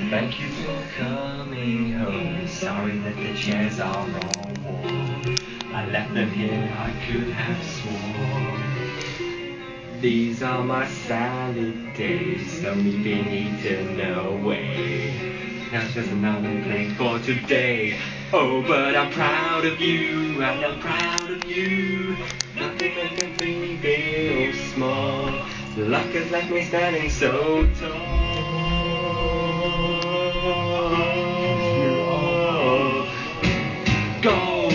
Thank you for coming home. Sorry that the chairs are all warm. I left them here, I could have sworn. These are my salad days, slowly being eaten away. Now just another plate for today. Oh, but I'm proud of you, and I'm proud of you. Nothing can be big or small. Luck has left me standing so tall. Go,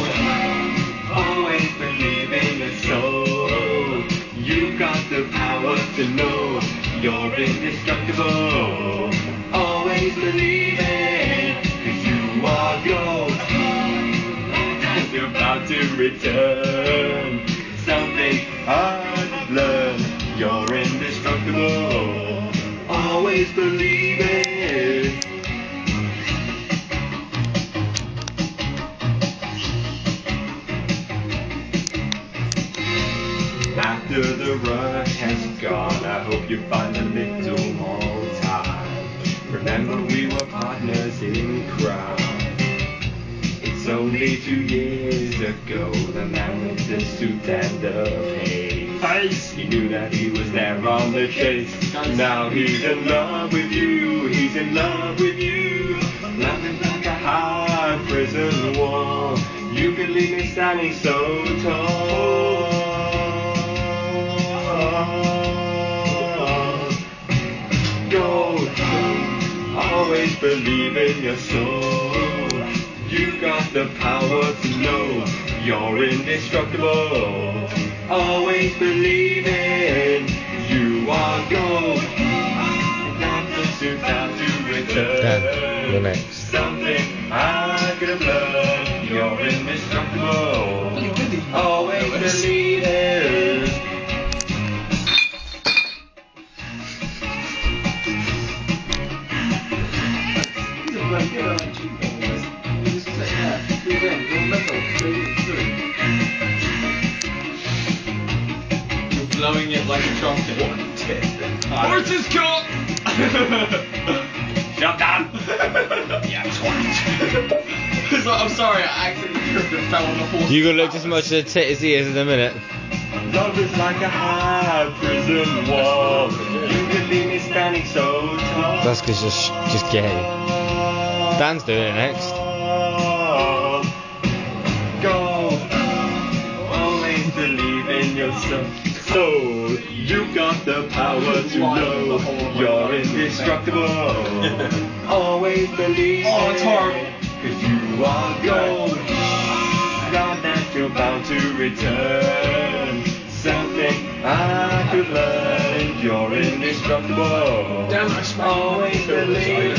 always believe in your soul. You got the power to know you're indestructible. Always believe it, 'cause you are gold. And you're about to return. Something I've learned, you're indestructible. Always believe it. After the rush has gone, I hope you find a little more time. Remember we were partners in crime. It's only 2 years ago, the man with the suit and the pace. He knew that he was there on the chase. Now he's in love with you, he's in love with you. Love is like a high prison wall. You can leave me standing so tall. Gold, always believe in your soul. You got the power to know you're indestructible. Always believe in you are gold. Not the suit out to return. You're next. Something I could have learned. You're indestructible. Always believe it. You're blowing it like a trumpet. Horses cock! Shut down! Yeah, twat. I'm sorry, I accidentally tripped and fell on the horse. You gonna look as much at the tit as he is in a minute. Love is like a high prison wall. You could leave me standing so tall. That's because you're just gay. Dan's doing it next. Go, always believe in yourself. So you got the power to know you're indestructible. Always believe. Oh, it's horrible. 'Cause you are gold. God that you're bound to return. Something I could learn. You're indestructible. Damn, I smacked Always believe